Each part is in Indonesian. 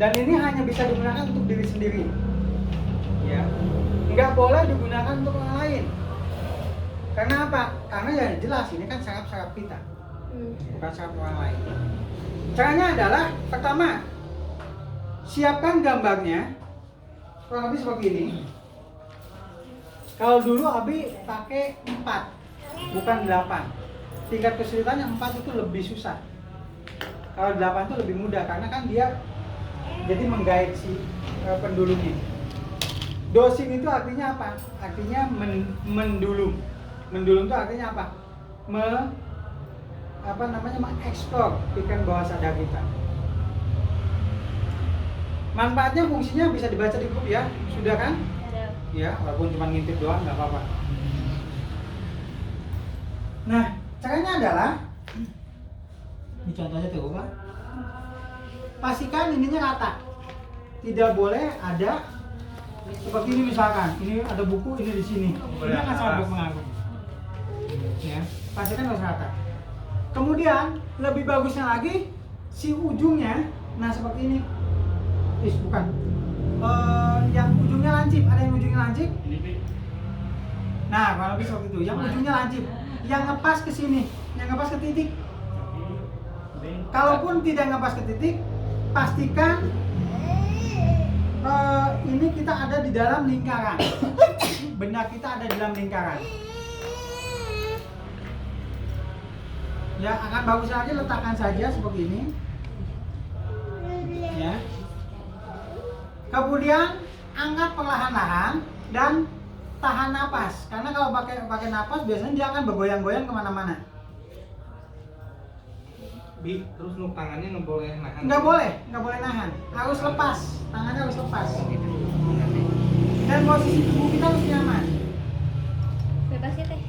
Dan ini hanya bisa digunakan untuk diri sendiri. Ya. Nggak boleh digunakan untuk orang lain. Karena apa? Karena ya jelas ini kan saraf-saraf kita. Bukan saraf orang lain. Caranya adalah pertama, siapkan gambarnya kurang lebih seperti ini. Kalau dulu Abi pakai 4, bukan 8. Tingkat kesulitannya 4 itu lebih susah. Kalau 8 itu lebih mudah karena kan dia jadi menggait si pendulumnya. Dosing itu artinya apa? Artinya mendulum. Mendulum itu artinya apa? Mengeksplor pikiran bawah sadar kita. Manfaatnya, fungsinya bisa dibaca di buku ya, sudah kan? Ada. Ya, walaupun cuma ngintip doang nggak apa-apa. Nah, caranya adalah, ini contohnya tuh Pak. Pastikan ininya rata. Tidak boleh ada seperti ini misalkan, ini ada buku ini di sini. Ini akan sangat berpengaruh. Ya, pastikan harus rata. Kemudian lebih bagusnya lagi si ujungnya, nah seperti ini. Bukan. Yang ujungnya lancip, ada yang ujungnya lancip? Nah, kalau lebih seperti itu. Yang ujungnya lancip, yang ngepas ke sini, yang ngepas ke titik. Kalaupun tidak ngepas ke titik, pastikan ini kita ada di dalam lingkaran. Benda kita ada di dalam lingkaran. Ya, akan bagus lagi letakkan saja seperti ini. Ya. Kemudian angkat perlahan-lahan dan tahan napas. Karena kalau pakai napas biasanya dia akan bergoyang-goyang kemana-mana. Terus nuk tangannya nggak boleh nahan. Nggak boleh nahan. Harus lepas, tangannya harus lepas. Dan posisi tubuh kita harus nyaman. Bebas ya teh.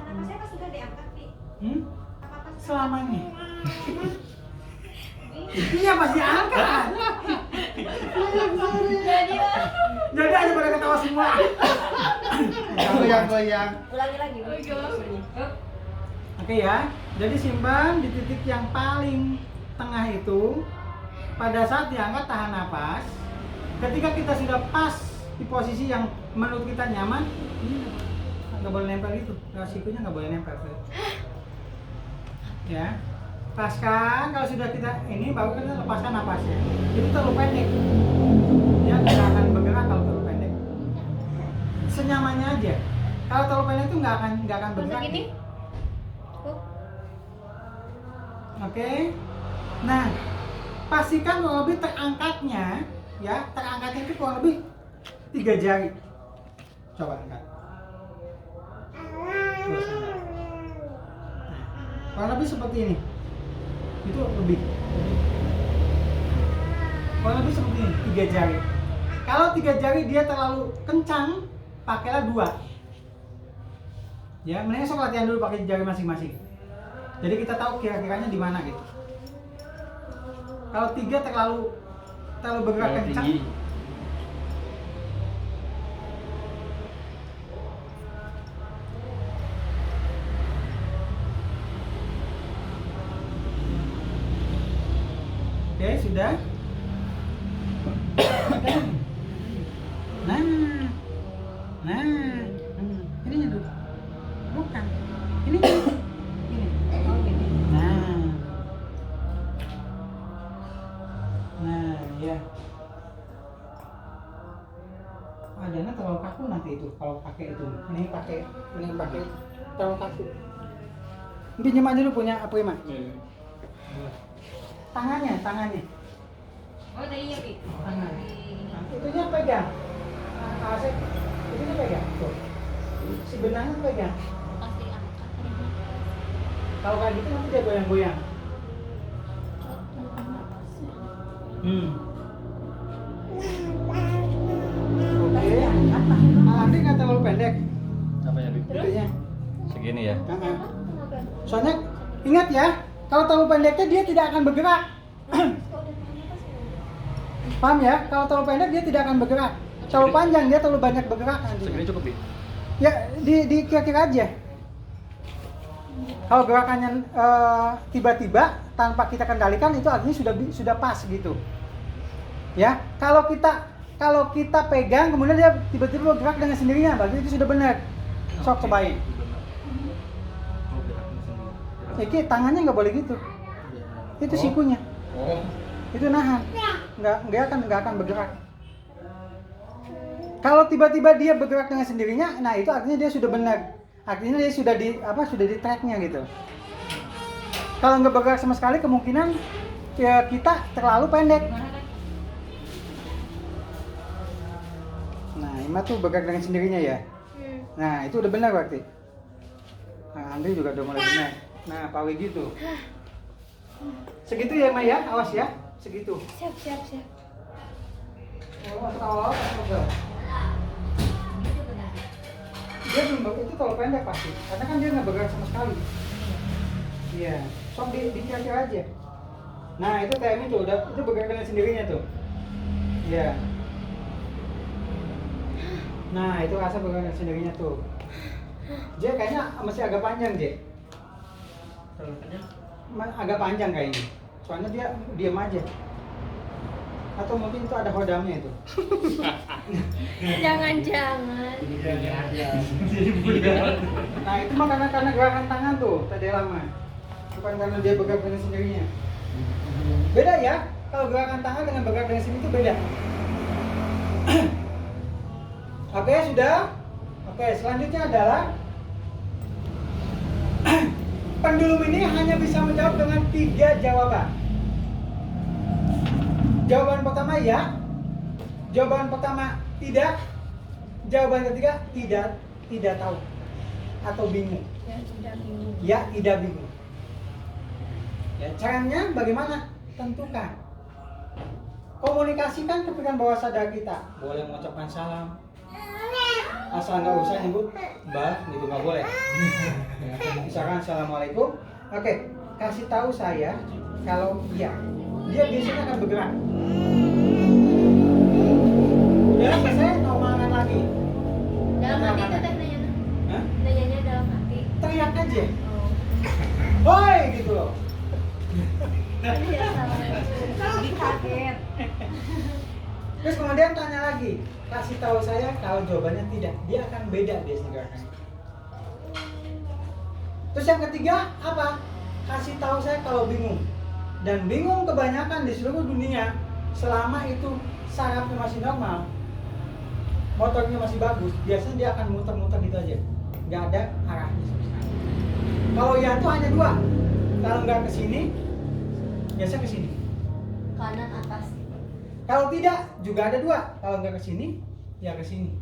Napasnya pas sudah diangkat, Pi. Selamanya. Iya pasti angkat. Jadi aja pada ketawa semua. Goyang-goyang. Ulangi lagi. Oke ya. Jadi simpan di titik yang paling tengah itu. Pada saat diangkat tahan napas. Ketika kita sudah pas di posisi yang menurut kita nyaman, ini nggak boleh nempel itu. Sikunya nggak boleh nempel. Ya. Lepaskan, kalau sudah kita ini baru kita lepaskan napasnya. Jadi terlalu pendek. Dia tidak akan bergerak kalau terlalu pendek. Senyamannya aja. Kalau terlalu pendek itu nggak akan bergerak. Gini. Oke. Nah, pastikan kurang lebih terangkatnya, ya terangkatnya itu kurang lebih 3 jari. Coba angkat. Terus angkat. Nah, kurang lebih seperti ini. Itu lebih kurang lebih seperti ini, 3 jari. Kalau 3 jari dia terlalu kencang, pakailah 2. Ya, mendingan sok latihan dulu pakai jari masing-masing. Jadi kita tahu kira-kiranya di mana gitu. Kalau 3 terlalu bergerak kencang. Oke, sudah. Nah, ininya dulu. Bukan. Ini. Oh, gini. Nah, ya. Adanya terlalu kaku nanti itu kalau pakai itu. Ini pakai terlalu kaku. Pinjam aja dulu punya Prima. Tangannya. Oh, tadi ya, Pi. Tangan. Itunya pegang. Asik. Itunya pegang. Tuh. Si benangnya pegang. Pasti angkat. Kalau kayak gitu nanti dia goyang-goyang. Oke. Nanti nggak terlalu pendek. Apanya, Bi? Itunya. Segini ya. Soalnya ingat ya, kalau terlalu pendeknya dia tidak akan bergerak. Paham ya? Kalau terlalu pendek dia tidak akan bergerak. Terlalu panjang dia terlalu banyak bergerak nanti. Segini cukup, Bi? Ya di kira-kira aja. Kalau gerakannya tiba-tiba tanpa kita kendalikan itu artinya sudah pas gitu. Ya, kalau kita pegang kemudian dia tiba-tiba bergerak dengan sendirinya, berarti itu sudah benar. Sok cobain. Iki tangannya nggak boleh gitu. Itu sikunya. Oh. Itu nahan. Nggak akan bergerak. Kalau tiba-tiba dia bergerak dengan sendirinya, nah itu artinya dia sudah benar. Artinya dia sudah di tracknya gitu. Kalau nggak bergerak sama sekali, kemungkinan ya kita terlalu pendek. Nah, Ima tuh bergerak dengan sendirinya ya. Nah, itu udah benar berarti. Nah, Andri juga udah mulai benar. Nah, Pak Widi tuh. Segitu ya, Ima ya? Awas ya. Segitu. Siap. Oh, awal. Dia belum itu terlalu pendek pasti. Karena kan dia nggak bergerak sama sekali. Iya. Sok dikira-kira aja. Nah, itu TMI tuh itu bergerak dengan sendirinya tuh. Iya. Nah, itu rasa bergerak dengan sendirinya tuh. J kayaknya masih agak panjang, J. Agak panjang kayaknya. Soalnya dia diam aja. Atau mungkin itu ada hodamnya itu. Jangan-jangan. Nah, itu mah karena gerakan tangan tuh tadi lama. Bukan karena dia bergerak dengan sendirinya. Beda ya. Kalau gerakan tangan dengan bergerak dengan sini itu beda. Oke, sudah. Oke, selanjutnya adalah pendulum ini hanya bisa menjawab dengan 3 jawaban. Jawaban pertama ya. Jawaban pertama tidak. Jawaban ketiga tidak tahu atau bingung. Ya, tidak bingung. Ya, caranya bagaimana? Tentukan. Komunikasikan kepikiran bawah sadar kita. Boleh mengucapkan salam. Asal nggak usah nyebut Mbak, gitu nggak boleh. Misalkan Assalamualaikum. Oke, kasih tahu saya kalau iya. Dia biasanya akan bergerak. Ya, saya normalkan lagi. Dalam hati itu teh nanya. Hah? Nanyanya dalam hati. Teriak aja. Oh. Hoi gitu loh. Iya, salah. Jadi kaget. Terus kemudian tanya lagi, kasih tahu saya kalau jawabannya tidak, dia akan beda biasanya gerakannya. Terus yang ketiga apa? Kasih tahu saya kalau bingung. Dan bingung kebanyakan di seluruh dunia selama itu sarafnya masih normal, motornya masih bagus, biasanya dia akan muter-muter gitu aja, nggak ada arahnya sama sekali. Kalau ya itu hanya 2, kalau nggak ke sini, biasa ke sini. Kanan atas. Kalau tidak juga ada 2, kalau nggak ke sini, ya ke sini.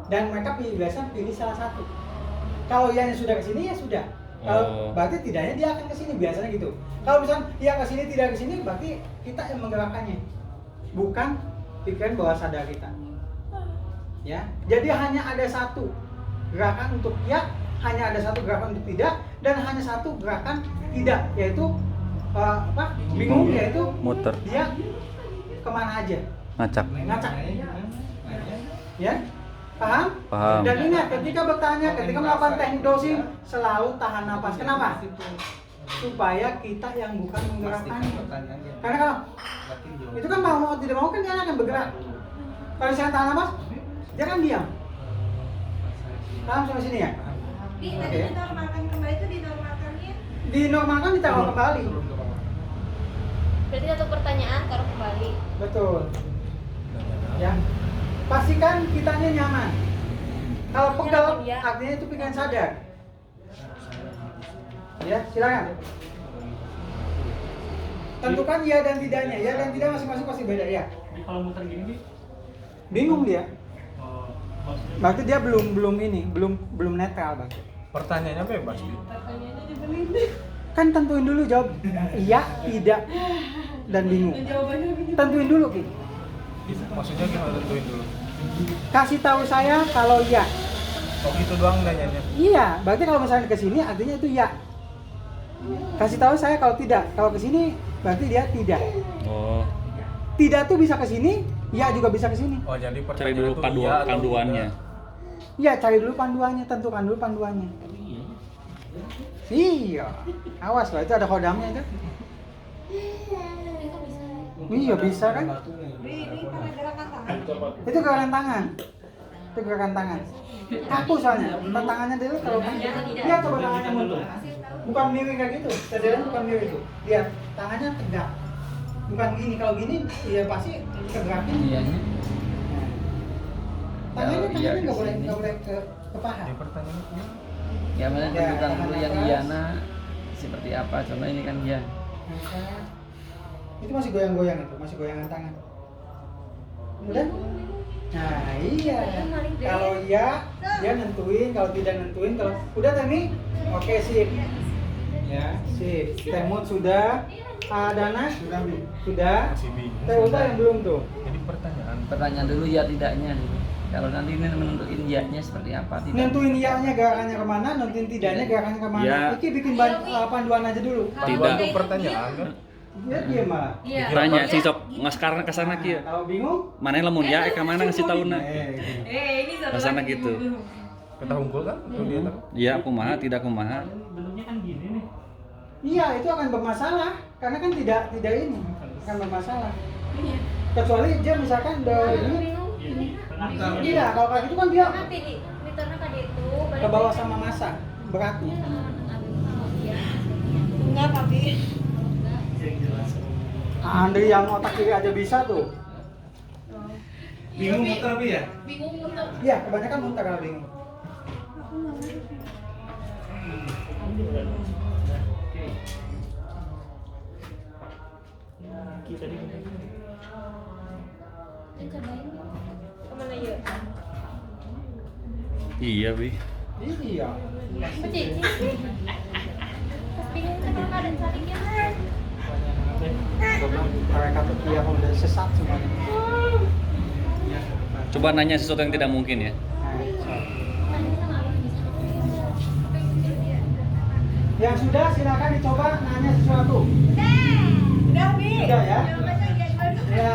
Dan mereka biasa pilih salah satu. Kalau yang sudah ke sini ya sudah. Kalau berarti tidaknya dia akan ke sini biasanya gitu. Kalau misalnya dia ke sini tidak ke sini, berarti kita yang menggerakkannya, bukan pikiran bawah sadar kita. Ya, jadi hanya ada satu gerakan untuk ya, hanya ada satu gerakan untuk tidak, dan hanya satu gerakan tidak, yaitu bingung, yaitu Muter. dia kemana aja, Ngacak. ngacak. Ya, paham? Paham. Dan ingat, ketika bertanya, ketika melakukan teknik dosing, selalu tahan napas. Kenapa? Supaya kita yang bukan menggerakkannya. Karena kalau itu kan mau tidak mau kan dia akan bergerak. Kalau saya tahan napas, dia kan diam. Paham sampai sini ya? Di tadi dinormalkan kembali itu dinormalkannya. Dinormalkan ditaruh kembali. Berarti satu pertanyaan taruh kembali. Betul. Ya. Pastikan kitanya nyaman. Kalau pegal, artinya itu pikiran sadar. Ya, silakan. Tentukan ya dan tidaknya. Ya dan tidak masing-masing pasti beda ya. Kalau muter gini nih, Bingung dia. maksudnya Berarti dia belum netral berarti. Pertanyaannya bebas. pertanyaannya dibeliin. Kan tentuin dulu jawab iya, tidak, dan bingung. Jawabannya begini. Tentuin dulu Ki. Maksudnya gimana tentuin dulu? Kasih tahu saya kalau iya. Oh gitu doang nanyanya. Iya, berarti kalau misalnya ke sini artinya itu iya. Kasih tahu saya kalau tidak. Kalau ke sini berarti dia tidak. Oh. Tidak tuh bisa ke sini, iya juga bisa ke sini. Oh jadi Cari dulu pertanyaan tuh iya atau panduannya. tidak? Iya, cari dulu panduannya, tentukan dulu panduannya. Iya. Awas lah, itu ada kodamnya itu. Iya bisa kan? Ini karena gerakan tangan. Itu gerakan tangan. Itu gerakan tangan. Kaku soalnya. Ntar tangannya dulu kalau lihat coba tangannya mundur. Bukan miring kayak gitu. Sadaran bukan miring itu. Lihat tangannya tegak. Bukan gini. Kalau gini ya pasti kegerakin. Iya. Tangannya Iya, nggak boleh kesini. nggak boleh ke paha. Di pertanyaan Ya mana Ya, tunjukkan dulu tangan yang atas. Iyana seperti apa. Contoh ini kan dia. Itu masih goyang-goyang itu, masih goyangan tangan. Udah? Nah iya. Kalau iya, dia nentuin. Kalau tidak nentuin, kalau udah Temi, oke sip. Ya sip. Temut sudah. Dana sudah. masih bingung. Teh Uta yang belum tuh. Jadi pertanyaan Pertanyaan dulu ya tidaknya. Kalau nanti ini menentuin ya-nya seperti apa tidak. Nentuin iya-nya gerakannya kemana, nentuin tidaknya gerakannya kemana. Ya. Iki bikin panduan aja dulu. panduan untuk pertanyaan kan? Dia diam malah. Iya. Tanya si sok ngaskarna ke sana kieu. Kalau bingung, Mana lamun ya ka mana ngasih tauna. Ini Ke sana gitu. Kita unggul kan? Itu dia kan? Iya, kumaha tidak kumaha. Bentuknya kan gini nih. iya itu akan bermasalah karena kan tidak ini akan bermasalah. Kecuali dia misalkan udah ini, iya kalau kayak gitu kan dia Nanti di turun ke itu. ke bawah sama masa beratnya. Enggak, Papi. Andri yang otak kiri aja bisa tuh. Bingung muter tapi ya? Bingung muter. Iya kebanyakan muntah kalau bingung. Kita di Kemana yuk? Iya, Bi. Iya. Becicik sih. Pas bingung kenapa ada saringnya kan? Mereka tuh dia udah sesat semuanya. Coba nanya sesuatu yang tidak mungkin ya. Yang sudah silakan dicoba nanya sesuatu. Udah, Bi. Udah ya. Ya.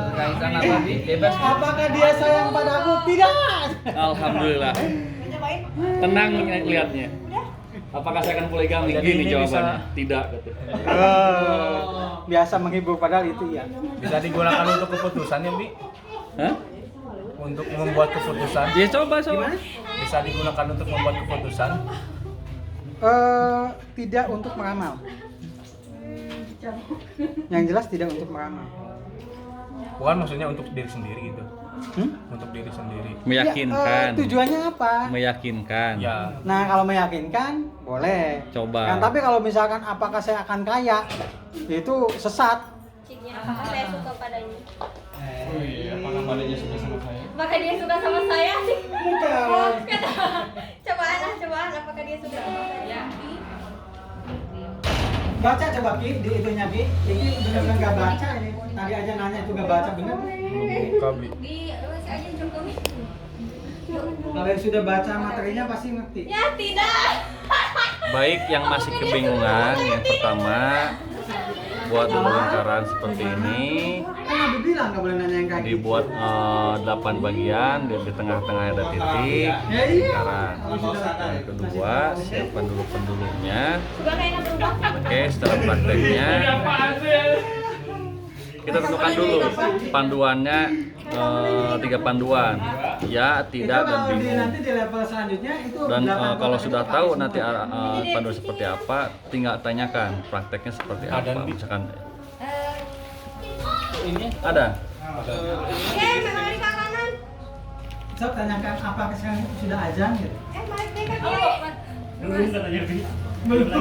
Berkaitan apa Bi? Bebas. Apakah dia sayang padaku? Tidak. Alhamdulillah. Cobain. Tenang lihatnya. Apakah saya akan poligami? Jadi Gini ini jawabannya. bisa- Tidak gitu. Biasa menghibur padahal itu ya. Bisa digunakan untuk keputusan ya, Bi? Hah? Untuk membuat keputusan. Ya coba. Bisa digunakan untuk membuat keputusan. Tidak untuk meramal. Yang jelas tidak untuk meramal. Bukan maksudnya untuk diri sendiri gitu. Hmm? Untuk diri sendiri. Meyakinkan. Ya, tujuannya apa? Meyakinkan. Ya, Nah kalau meyakinkan boleh. Coba. Kan, tapi kalau misalkan apakah saya akan kaya, itu sesat. Ciknya apakah saya suka padanya? Oh iya, apakah badannya suka sama saya? Maka dia suka sama saya sih. Bukan. Kata, cobaan apakah dia suka sama saya? Baca coba Ki, di itunya Ki. Ini benar-benar nggak baca ini. Tadi aja nanya itu nggak baca bener. belum buka, Bi. Di WC aja cukup. Kalau yang sudah baca materinya pasti ngerti. Ya tidak. Baik yang masih kebingungan, yang pertama buat pembongkaran seperti ini Kan Nabi bilang nggak boleh nanya yang kayak gitu. dibuat 8 bagian, di tengah-tengah ada titik. Ya iya. Sekarang Kalau sudah yang kedua, siapkan dulu pendulunya. Sudah kayaknya berubah. Oke, setelah prakteknya kita tentukan dulu panduannya, 3 panduan, ya, tidak, itu dan kalau bingung. nanti di level selanjutnya itu Dan 8 kalau itu sudah pakai tahu semua. nanti panduan seperti apa, tinggal tanyakan prakteknya seperti Ada, apa. Bi. Misalkan Ini ada. Memang di kanan. Sok tanyakan apakah sekarang sudah azan gitu. Balik deh ke kiri. Oh, belum katanya Bi. Belum.